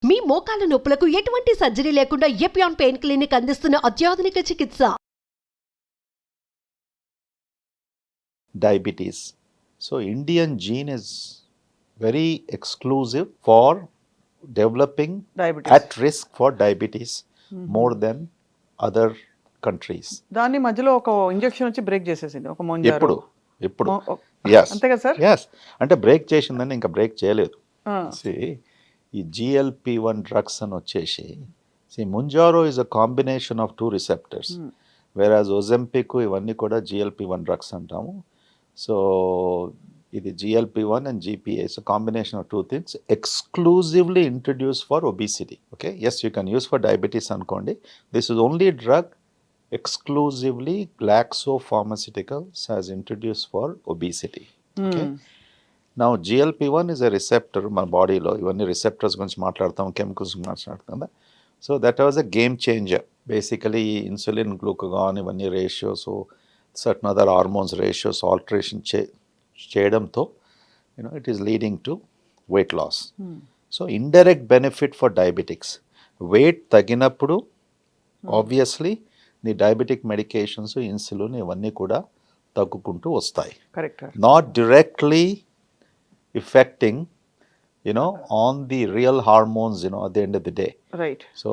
మీ మోకాల నొప్పులకు ఎటువంటి సర్జరీ లేకుండా ఎపియాన్ పెయిన్ క్లినిక్ అందిస్తున్న అత్యాధునిక చికిత్స. Diabetes. So Indian gene is very exclusive for developing diabetes. at risk for diabetes more than other countries. దాన్ని మధ్యలో ఒక ఇంజెక్షన్ వచ్చి బ్రేక్ చేసేసింది ఒక మొంజారు. ఇప్పుడు yes అంతే కదా సార్? yes అంటే బ్రేక్ చేసిందని ఇంకా బ్రేక్ చేయలేదు. ఈ GLP-1 drugs అని వచ్చేసి ముంజారో is a combination of two receptors. Whereas Ozempic ఇవన్నీ కూడా GLP-1 drugs అంటాము. సో ఇది GLP-1 and GPA is a combination of two things exclusively introduced for obesity. Okay, yes, you can use for diabetes అనుకోండి. This is only drug exclusively Glaxo Pharmaceuticals has introduced for obesity. Okay. Now GLP-1 is a receptor మన బాడీలో ఇవన్నీ receptors గురించి మాట్లాడతాం, chemicals మాట్లాడతాం. So that was a game changer. Basically insulin, glucagon ఇవన్నీ ratios, certain other hormones ratios alteration చేయడంతో it is leading to weight loss. So indirect benefit for diabetics. Weight తగ్గినప్పుడు obviously నీ డయాబెటిక్ మెడికేషన్స్, ఇన్సులిన్ ఇవన్నీ కూడా తగ్గుకుంటూ వస్తాయి. Correct. Not directly affecting on the real hormones at the end of the day, right? So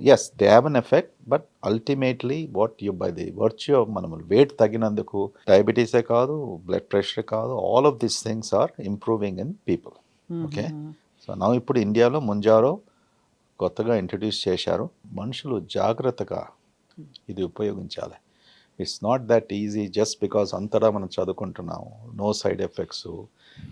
yes, they have an effect, but ultimately what you by the virtue of manamu weight taginanduku diabetes e kaadu, blood pressure kaadu, all of these things are improving in people. Okay, so now ippudu India lo munjaro kottaga introduce chesharu. Manusulu jagrataga idi upayoginchali. It's not that easy just because antara మనం చదువుకుంటున్నాము, no side effects,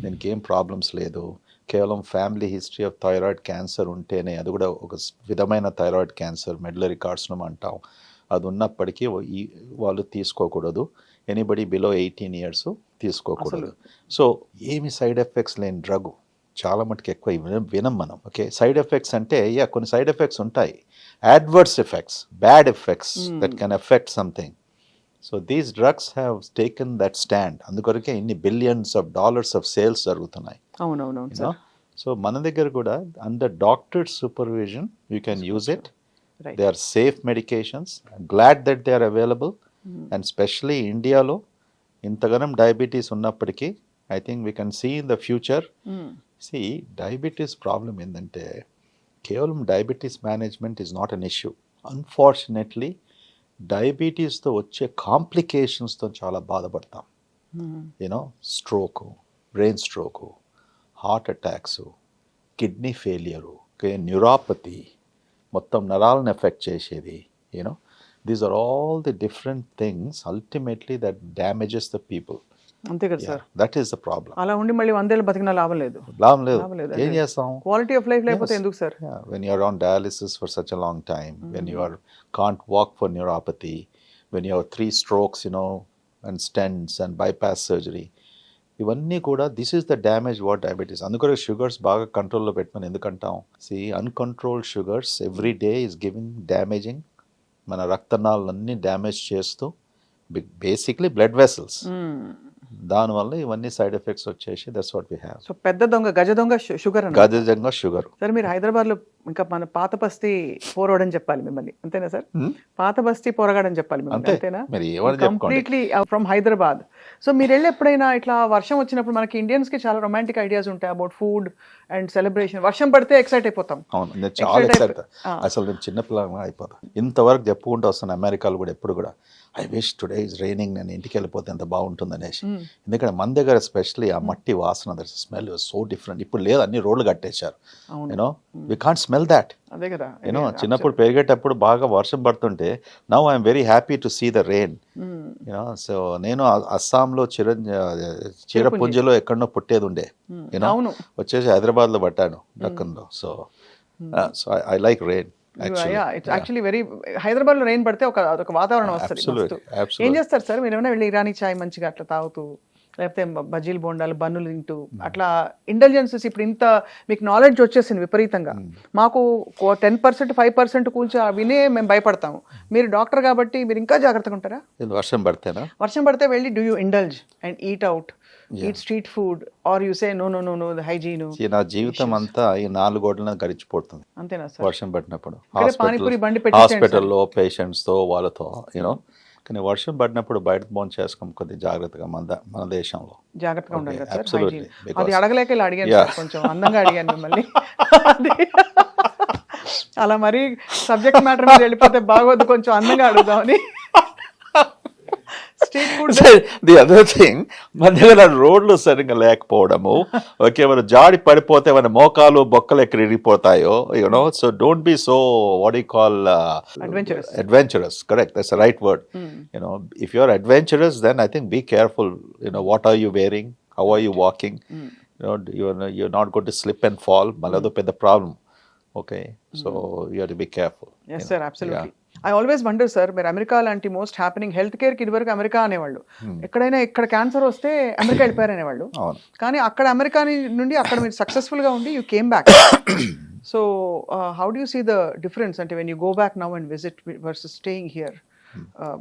దీనికి ఏం problems లేదు, కేవలం family history of thyroid cancer ఉంటేనే, అది కూడా ఒక విధమైన థైరాయిడ్ క్యాన్సర్ మెడ్యులరీ కార్సినోమా అంటాం, అది ఉన్నప్పటికీ వాళ్ళు తీసుకోకూడదు. ఎనీబడి బిలో 18 years తీసుకోకూడదు. సో ఏమి సైడ్ ఎఫెక్ట్స్ లేని డ్రగ్ చాలా మటుకు ఎక్కువ వినం మనం. ఓకే, సైడ్ ఎఫెక్ట్స్ అంటే కొన్ని సైడ్ ఎఫెక్ట్స్ ఉంటాయి, adverse effects, bad effects that can affect something. So these drugs have taken that stand. అందుకొరకే ఇన్ని billions of dollars of sales జరుగుతున్నాయి. అవునవును సార్. సో మన దగ్గర కూడా under doctor supervision you can use it. They are safe medications. Glad that they are available. And specially ఇండియాలో ఇంతగానం diabetes ఉన్నప్పటికీ I think we can see in the future. Diabetes problem ఏంటంటే కేవలం diabetes management is not an issue. Unfortunately డయాబెటీస్తో వచ్చే కాంప్లికేషన్స్తో చాలా బాధపడతాం. Stroke, brain stroke, heart attacks, kidney failure, neuropathy, మొత్తం నరాలను ఎఫెక్ట్ చేసేది. These are all the different things ultimately that damages the people. అంతే కదా sir? That is the problem. అలా ఉండి మళ్ళీ 100 ఏళ్ళు బతికినా లాభం లేదు. ఏం చేస్తాం? క్వాలిటీ ఆఫ్ లైఫ్ లేకపోతే ఎందుకు sir? When you are on dialysis for such a long time, when you can't walk for neuropathy, when you have 3 strokes, and stents and bypass surgery, ఇవన్నీ కూడా this is the damage what diabetes. అందుకని sugars బాగా కంట్రోల్లో పెట్టమని ఎందుకంటాం? Uncontrolled sugars every day is giving damaging మన రక్తనాళాలన్నీ damage చేస్తూ బేసిక్లీ బ్లడ్ వెసల్స్. దానివల్ల ఇవన్నీ సైడ్ ఎఫెక్ట్స్ వచ్చేసి that's what we have. So పెద్ద దొంగ, గజ దొంగ షుగర్. గజ దొంగ షుగర్. సార్ మీరు హైదరాబాద్లో ఇంకా మన పాత బస్తీ పోరగాడని చెప్పాలి మిమ్మల్ని, అంతేనా సార్? పాత బస్తీ పోరగాడని చెప్పాలి మిమ్మల్ని, అంతేనా? Completely from Hyderabad. సో మీరు వెళ్ళి ఎప్పుడైనా ఇట్లా వర్షం వచ్చినప్పుడు మనకి ఇండియన్స్కి చాలా రొమాంటిక్ ఐడియాస్ ఉంటాయి అబౌట్ ఫుడ్ అండ్ సెలబ్రేషన్. వర్షం పడితే ఎక్సైట్ అయిపోతాం. అవును, నేను చాలా ఎక్సైట్. అసలు నేను చిన్నపిల్లగా అయిపోతాను. ఇంతవరకు చెప్పుకుంటూ వస్తాను అమెరికాలో కూడా ఎప్పుడు కూడా, I wish today is raining, నేను ఇంటికి వెళ్ళిపోతే ఎంత బాగుంటుంది అనేసి. ఎందుకంటే మన దగ్గర ఎస్పెషల్లీ ఆ మట్టి వాసన, దట్ స్మెల్ సో డిఫరెంట్. ఇప్పుడు లేదు, అన్ని రోడ్లు కట్టేశారు. We can't smell that. అదే కదా. చిన్నప్పుడు పెరిగేటప్పుడు బాగా వర్షం పడుతుంటే now I'm very happy to see the rain. So నేను అస్సాంలో చీరపుంజిలో ఎక్కడో పుట్టేది ఉండే, వచ్చేసి హైదరాబాద్లో పట్టాను దక్కన్లో. So I like rain. Hyderabad లో రెయిన్ పడితే ఒక వాతావరణం వస్తుంది. ఏం చేస్తారు సార్ మీరు? ఏమైనా వెళ్ళి ఇరానీ చాయ్ మంచిగా అట్లా తాగుతూ, లేకపోతే బజ్జీలు, బోండాలు, బన్నులు తింటూ అట్లా ఇంటెలిజెన్సెస్ ఇప్పుడు ఇంత మీకు నాలెడ్జ్ వచ్చేసింది విపరీతంగా. మాకు 10%, 5% కూల్చి వినే మేము భయపడతాము. మీరు డాక్టర్ కాబట్టి మీరు ఇంకా జాగ్రత్తగా ఉంటారా? వర్షం పడితేనా? వర్షం పడితే వెళ్ళి do you indulge and eat out eat street food, or you say no, the hygiene. నా జీవితం అంతా ఈ 4 గోడలను గడిచిపోతుంది అంతేనా సార్? వర్షం పడినప్పుడు ఇక్కడే పానీపూరి బండి పెట్టేసేయండి సార్. హాస్పిటల్లో పేషెంట్స్తో వాళ్ళతో యూనో. కానీ వర్షం పడినప్పుడు బయట భోజనం చేసుకోం కొద్దిగా జాగ్రత్తగా మన దేశంలో జాగ్రత్తగా ఉండాలి కదా సార్, Absolutely, hygiene. because- అది అడగలేక ఇలా అడిగాను Yeah. సార్, కొంచెం అందంగా అడిగాను మిమ్మల్ని. అలా మరి సబ్జెక్ట్ మ్యాటర్ మీద వెళ్ళిపోతే బాగోదు, కొంచెం అందంగా అడుగుదామని. Street food the other thing మన దగ్గర రోడ్లు సరిగ్గా లేకపోవడము, ఓకే, మన జాడి పడిపోతే మన మోకాలు బొక్కలు ఎక్కడ ఇరిగిపోతాయో, you know. So don't be so what you call adventurous. Correct, that's the right word. You know, if you're adventurous, then I think be careful. You know, what are you wearing, how are you walking? You know, you're not going to slip and fall. Malado pedda problem. Okay, so you have to be careful. Yes sir, absolutely. I always wonder sir, మీరు America లాంటి most happening health కేర్కి ఇదివరకు America అనేవాళ్ళు, ఎక్కడైనా ఇక్కడ cancer వస్తే America వెళ్ళిపోయారు అనేవాళ్ళు. అవును. కానీ అక్కడ అమెరికా నుండి అక్కడ మీరు సక్సెస్ఫుల్గా ఉండి you came back. So how do you see the difference అంటే when you go back now and visit versus staying here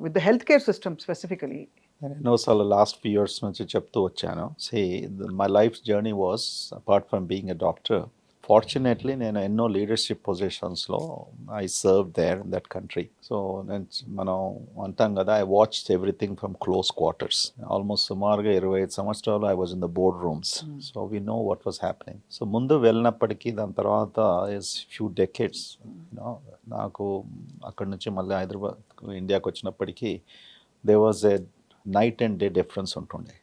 with the health care system specifically? ఎన్నోసార్లు లాస్ట్ ఫ్యూ ఇయర్స్ నుంచి చెప్తూ వచ్చాను. My life journey was apart from being a doctor. Fortunately నేను ఎన్నో leadership పొజిషన్స్లో I serve there in that country. So మనం అంటాం కదా, I watched everything from close quarters. Almost సుమారుగా 25 సంవత్సరాలు I was in the board rooms. So we know what was happening. So ముందు వెళ్ళినప్పటికీ దాని తర్వాత ఇస్ ఫ్యూ డెకేడ్స్ యూనో. నాకు అక్కడి నుంచి మళ్ళీ హైదరాబాద్ ఇండియాకి వచ్చినప్పటికీ they was a night and day difference ఉంటుండే.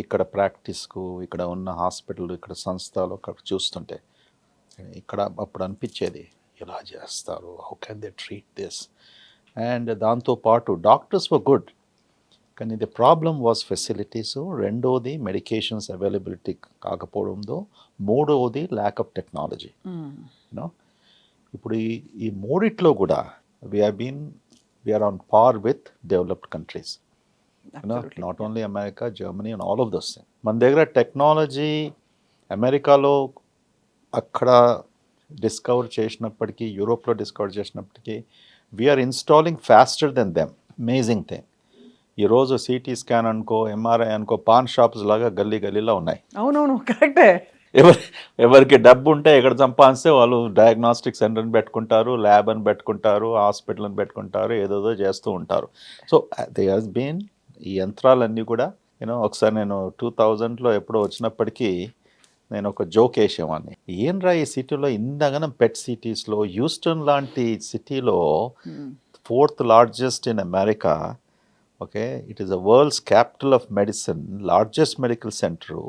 ఇక్కడ ప్రాక్టీస్కు, ఇక్కడ ఉన్న హాస్పిటల్, ఇక్కడ సంస్థలు అక్కడ చూస్తుంటే ఇక్కడ అప్పుడు అనిపించేది ఎలా చేస్తారు, how can they treat this. And దాంతోపాటు డాక్టర్స్ వర్ గుడ్, కానీ ది ప్రాబ్లమ్ వాజ్ ఫెసిలిటీస్. రెండోది మెడికేషన్స్ అవైలబిలిటీ కాకపోవడంతో, మూడవది ల్యాక్ ఆఫ్ టెక్నాలజీ. యూనో, ఇప్పుడు ఈ మూడిట్లో కూడా we are on par with developed countries. Not only America, Germany and all of those things. మన దగ్గర టెక్నాలజీ అమెరికాలో అక్కడ డిస్కవర్ చేసినప్పటికీ, యూరోప్లో డిస్కవర్ చేసినప్పటికీ, we are installing faster than them. Amazing thing. ఈరోజు సిటీ స్కాన్ అనుకో, ఎంఆర్ఐ అనుకో, పాన్ షాప్స్ లాగా గల్లీలో ఉన్నాయి. అవునవును, కరెక్టే. ఎవరికి డబ్బు ఉంటే ఎక్కడ సంపాదిస్తే వాళ్ళు డయాగ్నాస్టిక్ సెంటర్ని పెట్టుకుంటారు, ల్యాబ్ అని పెట్టుకుంటారు, హాస్పిటల్ అని పెట్టుకుంటారు, ఏదేదో చేస్తూ ఉంటారు. సో దే హాస్ బీన్ ఈ యంత్రాలన్నీ కూడా యూనో. ఒకసారి నేను 2000లో ఎప్పుడో వచ్చినప్పటికీ నేను ఒక జోక్ వేసేవాడిని, ఏంట్రా ఈ సిటీలో ఇంతగానం పెట్ సిటీస్లో, హ్యూస్టన్ లాంటి సిటీలో 4th largest in America, okay, it is the world's capital of medicine, largest medical centre,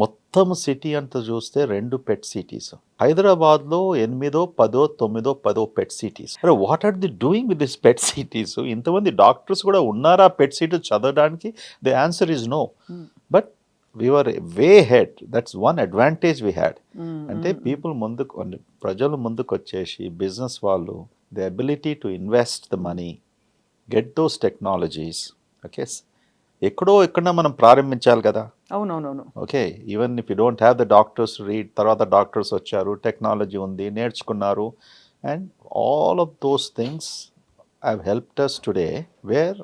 మొత్తం సిటీ అంతా చూస్తే 2 పెట్ సిటీస్. హైదరాబాద్లో 8, 10, 9 పెట్ సిటీస్. అరే what are they doing with this PET CTs? ఇంతమంది డాక్టర్స్ కూడా ఉన్నారా పెట్ సిటీస్ చదవడానికి? The answer is no. But we were way ahead. That's one advantage we had. అంటే పీపుల్ ముందుకు, ప్రజలు ముందుకు వచ్చేసి బిజినెస్ వాళ్ళు, the ability to invest the money, get those technologies. Okay, ఎక్కడో మనం ప్రారంభించాలి కదా. అవునవునవును. Okay, even if you don't have the doctors read, తర్వాత డాక్టర్స్ వచ్చారు, టెక్నాలజీ ఉంది, నేర్చుకున్నారు. And all of those things have helped us today, where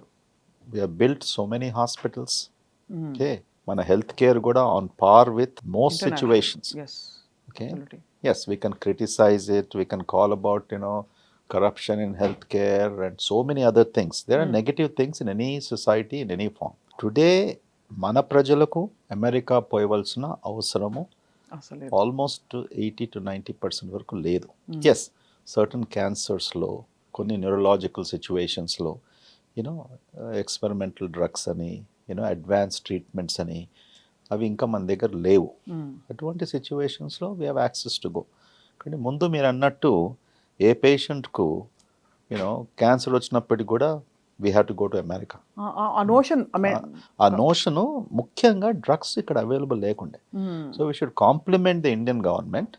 we have built so many hospitals. Okay, మన హెల్త్ కేర్ కూడా on par with most situations. Okay, yes, we can criticize it, we can call about corruption in healthcare and so many other things. There are negative things in any society, in any form. Today మన ప్రజలకు America పోయవలసిన అవసరము almost 80 to 90% వరకు లేదు. Yes, certain క్యాన్సర్స్లో, కొన్ని neurological సిచ్యువేషన్స్లో experimental drugs అని, advance treatments అని, అవి ఇంకా మన దగ్గర లేవు. అటువంటి సిచ్యువేషన్స్లో we have access to go. కానీ ముందు మీరు అన్నట్టు ఏ పేషెంట్కు క్యాన్సర్ వచ్చినప్పటికి కూడా we have to go to America. ఆ నోషను ముఖ్యంగా డ్రగ్స్ ఇక్కడ అవైలబుల్ లేకుండే. So we should compliment the Indian government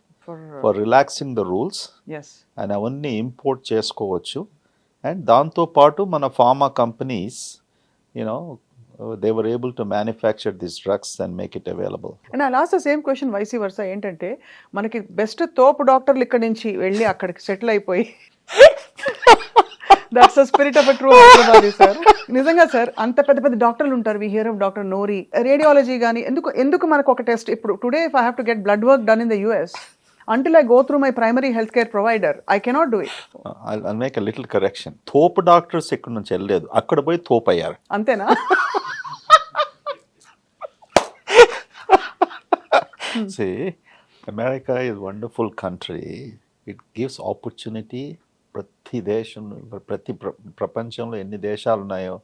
for relaxing the rules. And అవన్నీ ఇంపోర్ట్ చేసుకోవచ్చు. అండ్ దాంతోపాటు మన pharma companies they were able to manufacture these drugs and make it available. And I'll ask the same question vice versa. ఏంటంటే మనకి best తోపు డాక్టర్లు ఇక్కడ నుంచి వెళ్ళి అక్కడికి సెటిల్ అయిపోయి that's the spirit of true Hyderabad sir. నిజంగా సార్, అంత పెద్ద పెద్ద డాక్టర్లు ఉంటారు. We hear of doctor Nori, radiology కానీ ఎందుకు మనకు ఒక టెస్ట్ ఇప్పుడు today if I have to get blood work done in the US until I go through my primary healthcare provider, I cannot do it. I'll make a little correction. తోపు doctors ఇక్కడ నుంచి వెళ్ళలేదు, అక్కడ పోయి తోపు అయ్యారు. అంతేనా? See, America is a wonderful country. It gives opportunity. ప్రతి దేశం, ప్రపంచంలో ఎన్ని దేశాలు ఉన్నాయో